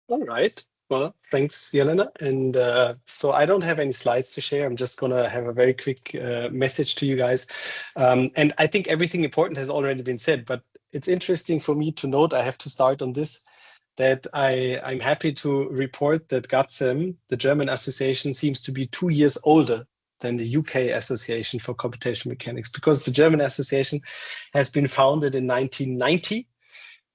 All right. Well, thanks, Jelena. And so I don't have any slides to share. I'm just going to have a very quick message to you guys. And I think everything important has already been said, but it's interesting for me to note, I have to start on this, that I'm happy to report that GACM, the German association, seems to be 2 years older than the UK Association for Computational Mechanics, because the German association has been founded in 1990.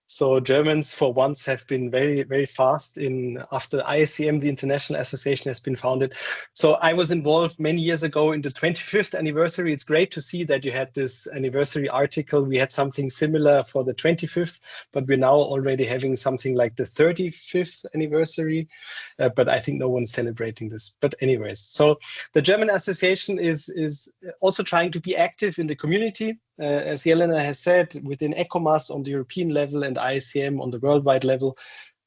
So Germans, for once, have been very, very fast in after IACM, the International Association, has been founded. So I was involved many years ago in the 25th anniversary. It's great to see that you had this anniversary article. We had something similar for the 25th, but we're now already having something like the 35th anniversary. But I think no one's celebrating this. But anyways, so the German Association is also trying to be active in the community. As Jelena has said, within ECOMAS on the European level and ICM on the worldwide level,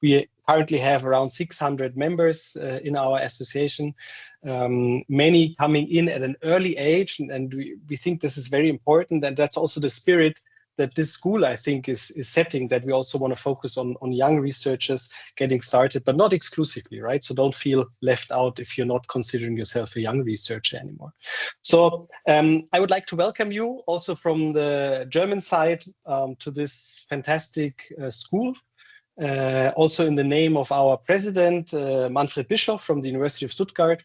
we currently have around 600 members in our association, many coming in at an early age. And we think this is very important. And that's also the spirit that this school, I think, is setting, that we also want to focus on young researchers getting started, but not exclusively, right? So don't feel left out if you're not considering yourself a young researcher anymore. So I would like to welcome you also from the German side to this fantastic school. Also in the name of our president, Manfred Bischoff from the University of Stuttgart.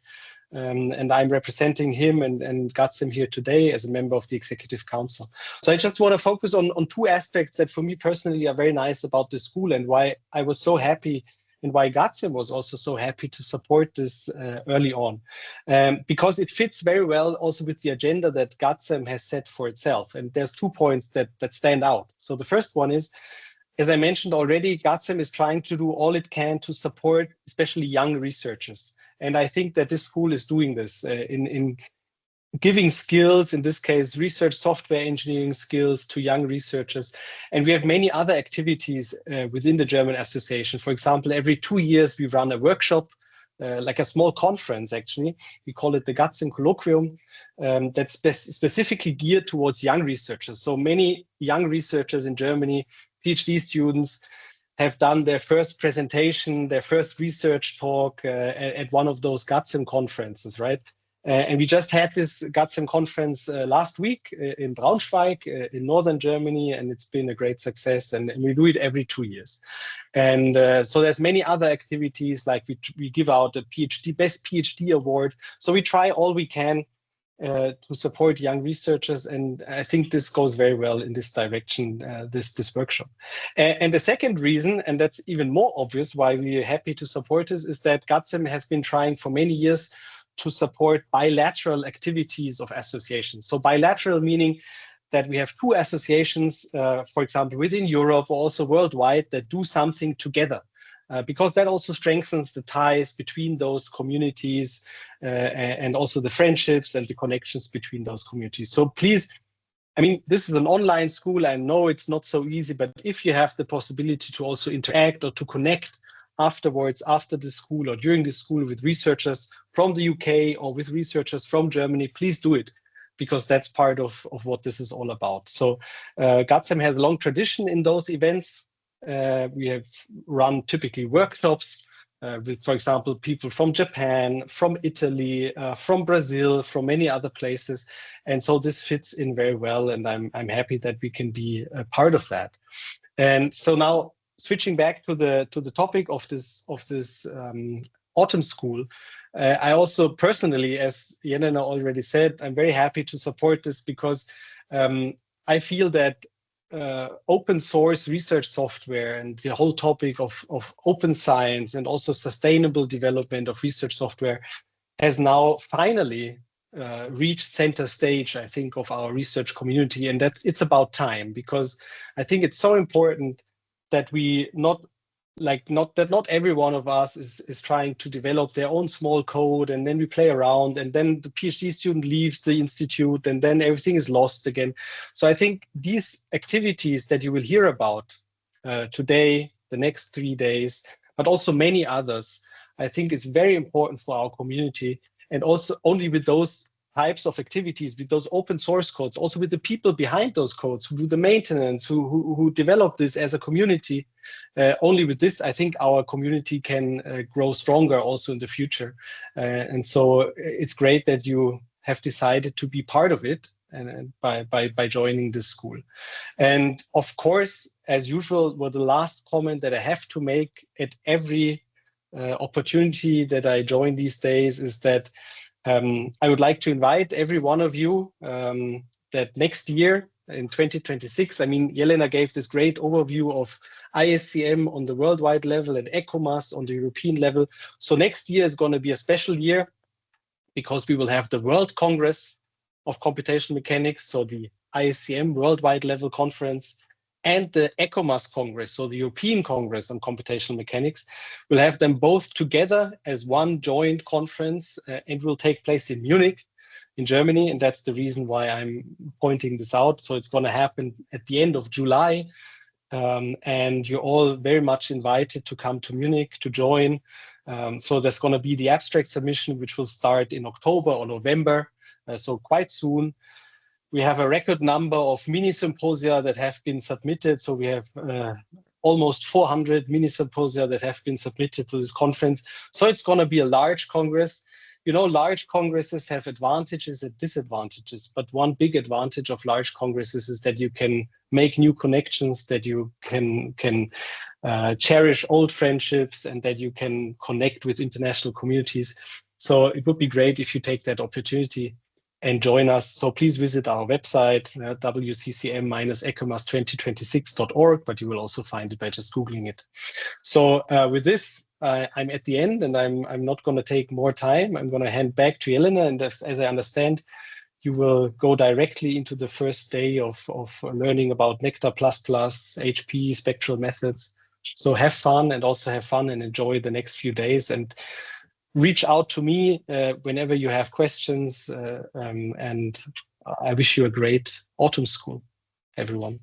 And I'm representing him and GACM here today as a member of the Executive Council. So I just want to focus on two aspects that for me personally are very nice about the school, and why I was so happy and why GACM was also so happy to support this early on. Because it fits very well also with the agenda that GACM has set for itself. And there's 2 points that stand out. So the first one is, as I mentioned already, GACM is trying to do all it can to support especially young researchers. And I think that this school is doing this in giving skills, in this case, research software engineering skills to young researchers. And we have many other activities within the German Association. For example, every 2 years, we run a workshop, like a small conference, actually. We call it the GACM Colloquium, that's specifically geared towards young researchers. So many young researchers in Germany, PhD students, have done their first presentation, their first research talk at one of those GACM conferences, right? And we just had this GACM conference last week in Braunschweig in northern Germany, and it's been a great success. And we do it every 2 years. And so there's many other activities, like we give out the Best PhD Award. So we try all we can to support young researchers, and I think this goes very well in this direction, this workshop. And the second reason, and that's even more obvious why we're happy to support this, is that GACM has been trying for many years to support bilateral activities of associations. So bilateral meaning that we have 2 associations, for example, within Europe or also worldwide, that do something together. Because that also strengthens the ties between those communities and also the friendships and the connections between those communities. So please, I mean, this is an online school. I know it's not so easy, but if you have the possibility to also interact or to connect afterwards, after the school or during the school with researchers from the UK or with researchers from Germany, please do it, because that's part of what this is all about. So GACM has a long tradition in those events. We have run typically workshops with, for example, people from Japan, from Italy, from Brazil, from many other places. And so this fits in very well, and I'm happy that we can be a part of that. And so now switching back to the topic of this autumn school, I also personally, as Jelena already said, I'm very happy to support this, because I feel that open source research software and the whole topic of open science and also sustainable development of research software has now finally reached center stage, I think, of our research community. And it's about time, because I think it's so important that we not every one of us is trying to develop their own small code, and then we play around, and then the PhD student leaves the institute, and then everything is lost again. So I think these activities that you will hear about today, the next 3 days, but also many others, I think it's very important for our community. And also only with those types of activities with those open source codes, also with the people behind those codes who do the maintenance, who develop this as a community. Only with this, I think our community can grow stronger also in the future. And so it's great that you have decided to be part of it and by joining this school. And of course, as usual, well, the last comment that I have to make at every opportunity that I join these days is that I would like to invite every one of you that next year in 2026, I mean, Jelena gave this great overview of ISCM on the worldwide level and ECOMAS on the European level. So next year is going to be a special year because we will have the World Congress of Computational Mechanics, so the ISCM worldwide level conference, and the ECOMAS Congress, so the European Congress on Computational Mechanics. We'll have them both together as one joint conference, and will take place in Munich, in Germany, and that's the reason why I'm pointing this out. So it's going to happen at the end of July, and you're all very much invited to come to Munich to join. So there's going to be the abstract submission, which will start in October or November, so quite soon. We have a record number of mini symposia that have been submitted. So we have almost 400 mini symposia that have been submitted to this conference. So it's going to be a large congress. You know, large congresses have advantages and disadvantages, but one big advantage of large congresses is that you can make new connections, that you can cherish old friendships, and that you can connect with international communities. So it would be great if you take that opportunity and join us. So please visit our website, wccm-ecomas2026.org, but you will also find it by just Googling it. So with this, I'm at the end, and I'm not going to take more time. I'm going to hand back to Jelena, and as I understand, you will go directly into the first day of learning about Nectar++, HP, spectral methods. So have fun, and also have fun and enjoy the next few days, and reach out to me whenever you have questions, and I wish you a great autumn school, everyone.